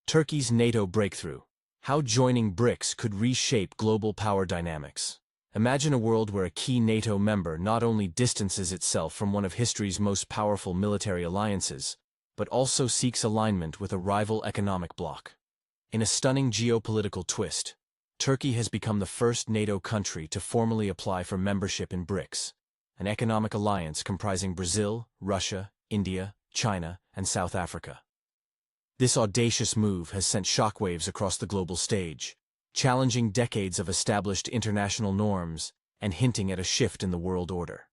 Turkey's NATO breakthrough. How joining BRICS could reshape global power dynamics. Imagine a world where a key NATO member not only distances itself from one of history's most powerful military alliances, but also seeks alignment with a rival economic bloc. In a stunning geopolitical twist, Turkey has become the first NATO country to formally apply for membership in BRICS, an economic alliance comprising Brazil, Russia, India, China, and South Africa. This audacious move has sent shockwaves across the global stage, challenging decades of established international norms and hinting at a shift in the world order.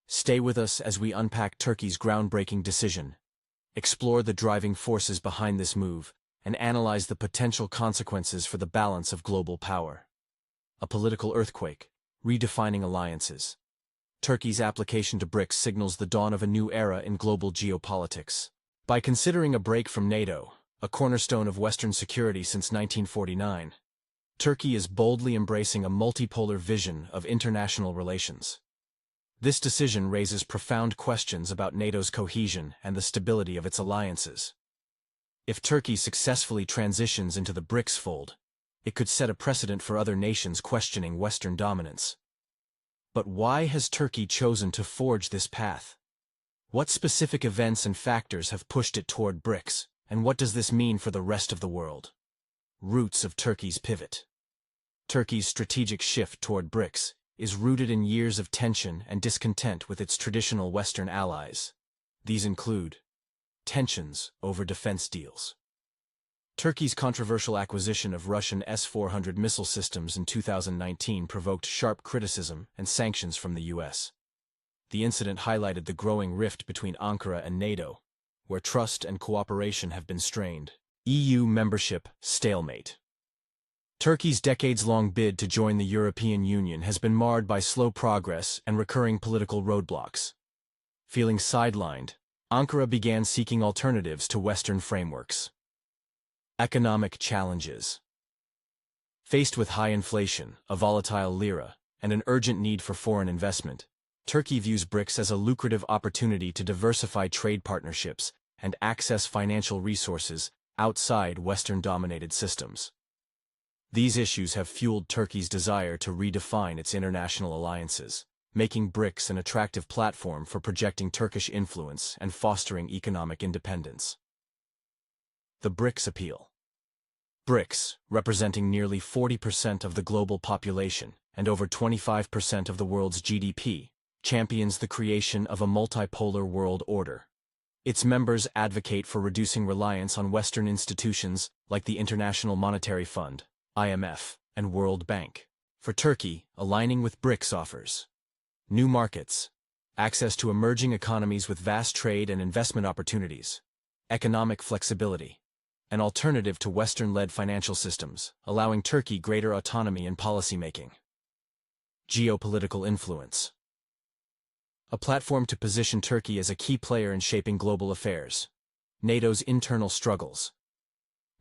Stay with us as we unpack Turkey's groundbreaking decision, explore the driving forces behind this move, and analyze the potential consequences for the balance of global power. A political earthquake, redefining alliances. Turkey's application to BRICS signals the dawn of a new era in global geopolitics. By considering a break from NATO, a cornerstone of Western security since 1949, Turkey is boldly embracing a multipolar vision of international relations. This decision raises profound questions about NATO's cohesion and the stability of its alliances. If Turkey successfully transitions into the BRICS fold, it could set a precedent for other nations questioning Western dominance. But why has Turkey chosen to forge this path? What specific events and factors have pushed it toward BRICS, and what does this mean for the rest of the world? Roots of Turkey's pivot. Turkey's strategic shift toward BRICS is rooted in years of tension and discontent with its traditional Western allies. These include tensions over defense deals. Turkey's controversial acquisition of Russian S-400 missile systems in 2019 provoked sharp criticism and sanctions from the U.S. The incident highlighted the growing rift between Ankara and NATO, where trust and cooperation have been strained. EU membership stalemate. Turkey's decades-long bid to join the European Union has been marred by slow progress and recurring political roadblocks. Feeling sidelined, Ankara began seeking alternatives to Western frameworks. Economic challenges. Faced with high inflation, a volatile lira, and an urgent need for foreign investment, Turkey views BRICS as a lucrative opportunity to diversify trade partnerships and access financial resources outside Western-dominated systems. These issues have fueled Turkey's desire to redefine its international alliances, making BRICS an attractive platform for projecting Turkish influence and fostering economic independence. The BRICS appeal. BRICS, representing nearly 40% of the global population and over 25% of the world's GDP, champions the creation of a multipolar world order. Its members advocate for reducing reliance on Western institutions like the International Monetary Fund, IMF, and World Bank. For Turkey, aligning with BRICS offers new markets, access to emerging economies with vast trade and investment opportunities, economic flexibility, an alternative to Western-led financial systems, allowing Turkey greater autonomy in policymaking. Geopolitical influence. A platform to position Turkey as a key player in shaping global affairs. NATO's internal struggles.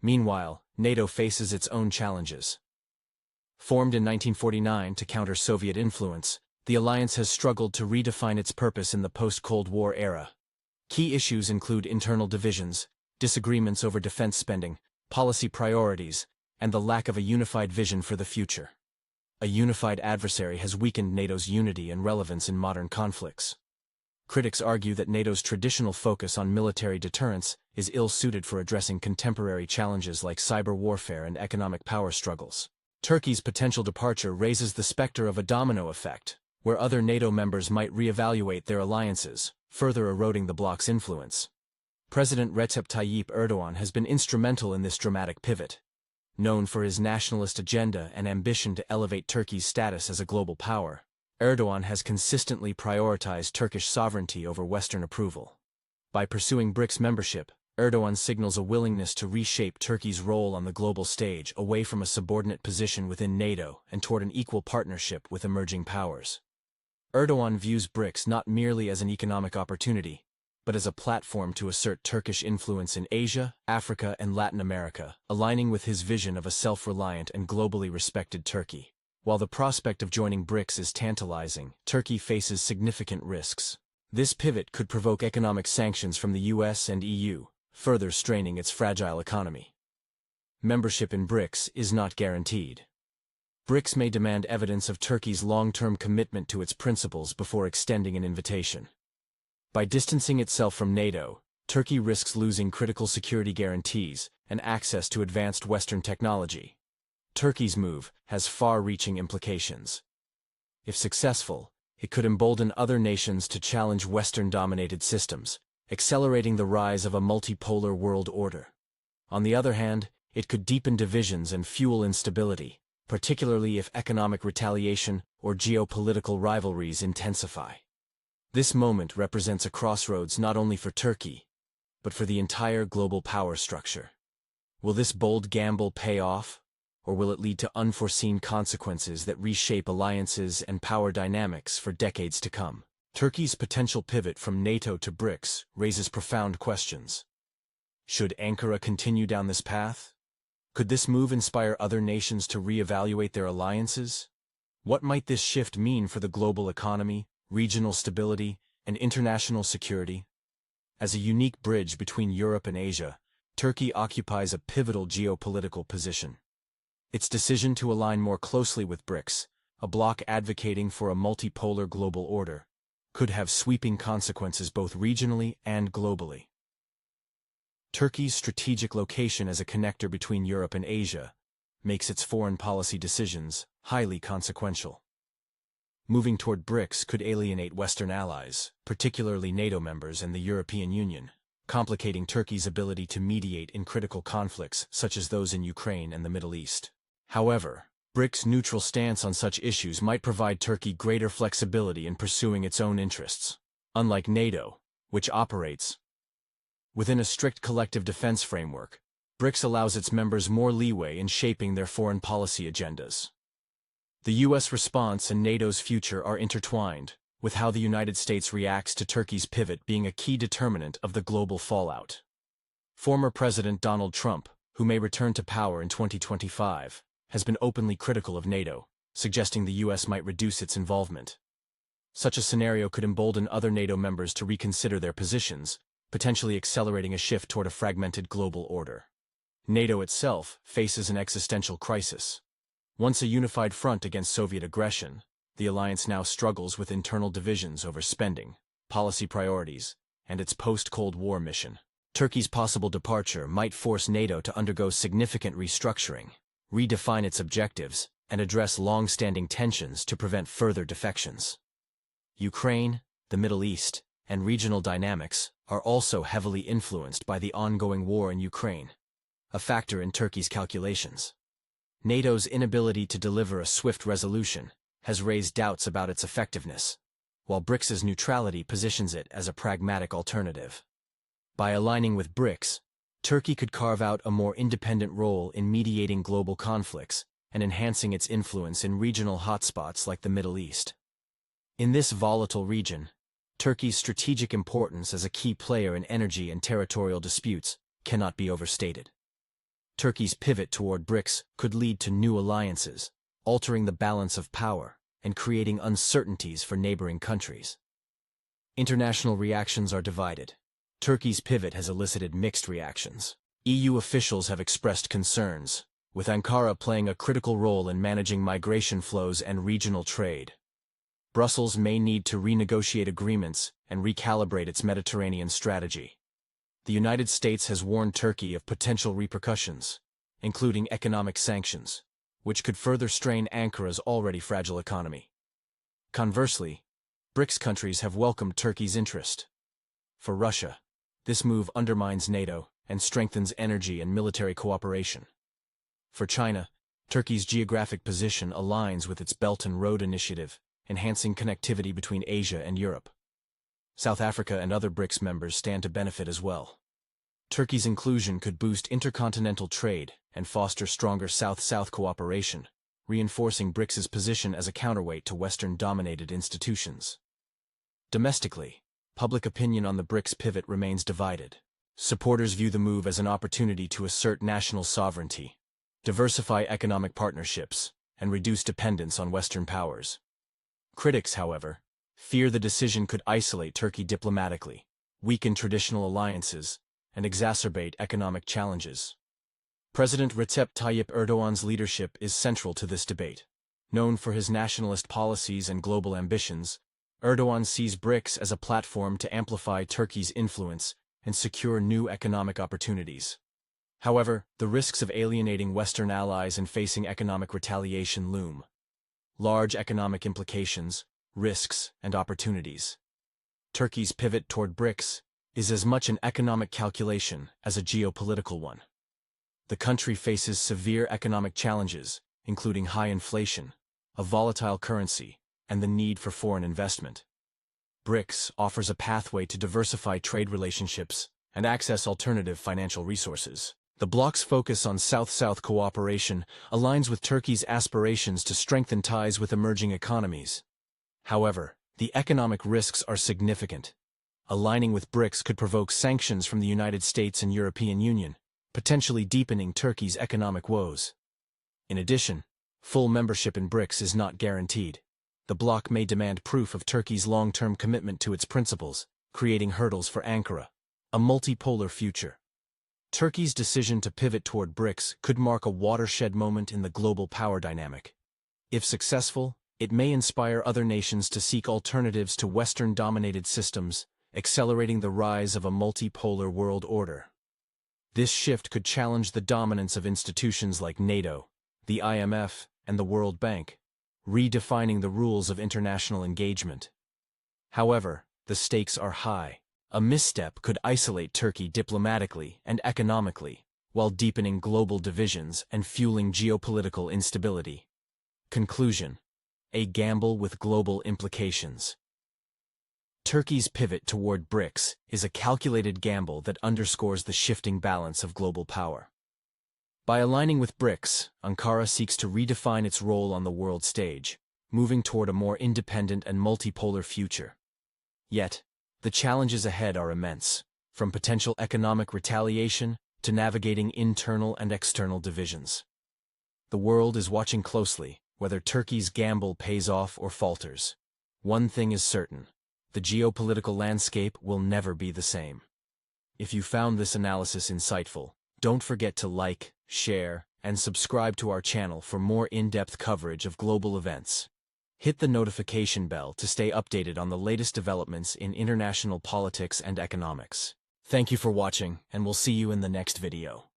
Meanwhile, NATO faces its own challenges. Formed in 1949 to counter Soviet influence, the alliance has struggled to redefine its purpose in the post-Cold War era. Key issues include internal divisions, disagreements over defense spending, policy priorities, and the lack of a unified vision for the future. A unified adversary has weakened NATO's unity and relevance in modern conflicts. Critics argue that NATO's traditional focus on military deterrence is ill-suited for addressing contemporary challenges like cyber warfare and economic power struggles. Turkey's potential departure raises the specter of a domino effect, where other NATO members might reevaluate their alliances, further eroding the bloc's influence. President Recep Tayyip Erdogan has been instrumental in this dramatic pivot. Known for his nationalist agenda and ambition to elevate Turkey's status as a global power, Erdogan has consistently prioritized Turkish sovereignty over Western approval. By pursuing BRICS membership, Erdogan signals a willingness to reshape Turkey's role on the global stage away from a subordinate position within NATO and toward an equal partnership with emerging powers. Erdogan views BRICS not merely as an economic opportunity, but as a platform to assert Turkish influence in Asia, Africa, and Latin America, aligning with his vision of a self-reliant and globally respected Turkey. While the prospect of joining BRICS is tantalizing, Turkey faces significant risks. This pivot could provoke economic sanctions from the US and EU, further straining its fragile economy. membership in BRICS is not guaranteed. BRICS may demand evidence of Turkey's long-term commitment to its principles before extending an invitation. By distancing itself from NATO, Turkey risks losing critical security guarantees and access to advanced Western technology. Turkey's move has far-reaching implications. If successful, it could embolden other nations to challenge Western-dominated systems, accelerating the rise of a multipolar world order. On the other hand, it could deepen divisions and fuel instability, particularly if economic retaliation or geopolitical rivalries intensify. This moment represents a crossroads not only for Turkey, but for the entire global power structure. Will this bold gamble pay off, or will it lead to unforeseen consequences that reshape alliances and power dynamics for decades to come? Turkey's potential pivot from NATO to BRICS raises profound questions. Should Ankara continue down this path? Could this move inspire other nations to reevaluate their alliances? What might this shift mean for the global economy, regional stability, and international security? As a unique bridge between Europe and Asia, Turkey occupies a pivotal geopolitical position. Its decision to align more closely with BRICS, a bloc advocating for a multipolar global order, could have sweeping consequences both regionally and globally. Turkey's strategic location as a connector between Europe and Asia makes its foreign policy decisions highly consequential. Moving toward BRICS could alienate Western allies, particularly NATO members and the European Union, complicating Turkey's ability to mediate in critical conflicts such as those in Ukraine and the Middle East. However, BRICS' neutral stance on such issues might provide Turkey greater flexibility in pursuing its own interests. Unlike NATO, which operates within a strict collective defense framework, BRICS allows its members more leeway in shaping their foreign policy agendas. The U.S. response and NATO's future are intertwined, with how the United States reacts to Turkey's pivot being a key determinant of the global fallout. Former President Donald Trump, who may return to power in 2025, has been openly critical of NATO, suggesting the U.S. might reduce its involvement. Such a scenario could embolden other NATO members to reconsider their positions, potentially accelerating a shift toward a fragmented global order. NATO itself faces an existential crisis. Once a unified front against Soviet aggression, the alliance now struggles with internal divisions over spending, policy priorities, and its post-Cold War mission. Turkey's possible departure might force NATO to undergo significant restructuring, redefine its objectives, and address long-standing tensions to prevent further defections. Ukraine, the Middle East, and regional dynamics are also heavily influenced by the ongoing war in Ukraine, a factor in Turkey's calculations. NATO's inability to deliver a swift resolution has raised doubts about its effectiveness, while BRICS's neutrality positions it as a pragmatic alternative. By aligning with BRICS, Turkey could carve out a more independent role in mediating global conflicts and enhancing its influence in regional hotspots like the Middle East. In this volatile region, Turkey's strategic importance as a key player in energy and territorial disputes cannot be overstated. Turkey's pivot toward BRICS could lead to new alliances, altering the balance of power and creating uncertainties for neighboring countries. International reactions are divided. Turkey's pivot has elicited mixed reactions. EU officials have expressed concerns, with Ankara playing a critical role in managing migration flows and regional trade. Brussels may need to renegotiate agreements and recalibrate its Mediterranean strategy. The United States has warned Turkey of potential repercussions, including economic sanctions, which could further strain Ankara's already fragile economy. Conversely, BRICS countries have welcomed Turkey's interest. For Russia, this move undermines NATO and strengthens energy and military cooperation. For China, Turkey's geographic position aligns with its Belt and Road Initiative, enhancing connectivity between Asia and Europe. South Africa and other BRICS members stand to benefit as well. Turkey's inclusion could boost intercontinental trade and foster stronger South-South cooperation, reinforcing BRICS's position as a counterweight to Western-dominated institutions. Domestically, public opinion on the BRICS pivot remains divided. Supporters view the move as an opportunity to assert national sovereignty, diversify economic partnerships, and reduce dependence on Western powers. Critics, however, fear the decision could isolate Turkey diplomatically, weaken traditional alliances, and exacerbate economic challenges. President Recep Tayyip Erdogan's leadership is central to this debate. Known for his nationalist policies and global ambitions, Erdogan sees BRICS as a platform to amplify Turkey's influence and secure new economic opportunities. However, the risks of alienating Western allies and facing economic retaliation loom. Large economic implications, risks, and opportunities. Turkey's pivot toward BRICS is as much an economic calculation as a geopolitical one. The country faces severe economic challenges, including high inflation, a volatile currency, and the need for foreign investment. BRICS offers a pathway to diversify trade relationships and access alternative financial resources. The bloc's focus on South-South cooperation aligns with Turkey's aspirations to strengthen ties with emerging economies. However, the economic risks are significant. Aligning with BRICS could provoke sanctions from the United States and European Union, potentially deepening Turkey's economic woes. In addition, full membership in BRICS is not guaranteed. The bloc may demand proof of Turkey's long-term commitment to its principles, creating hurdles for Ankara. A multipolar future. Turkey's decision to pivot toward BRICS could mark a watershed moment in the global power dynamic. If successful, it may inspire other nations to seek alternatives to Western-dominated systems, accelerating the rise of a multipolar world order. This shift could challenge the dominance of institutions like NATO, the IMF, and the World Bank, redefining the rules of international engagement. However, the stakes are high. A misstep could isolate Turkey diplomatically and economically, while deepening global divisions and fueling geopolitical instability. Conclusion: a gamble with global implications. Turkey's pivot toward BRICS is a calculated gamble that underscores the shifting balance of global power. By aligning with BRICS, Ankara seeks to redefine its role on the world stage, moving toward a more independent and multipolar future. Yet, the challenges ahead are immense, from potential economic retaliation to navigating internal and external divisions. The world is watching closely, whether Turkey's gamble pays off or falters. One thing is certain: the geopolitical landscape will never be the same. If you found this analysis insightful, don't forget to like, share, and subscribe to our channel for more in-depth coverage of global events. Hit the notification bell to stay updated on the latest developments in international politics and economics. Thank you for watching, and we'll see you in the next video.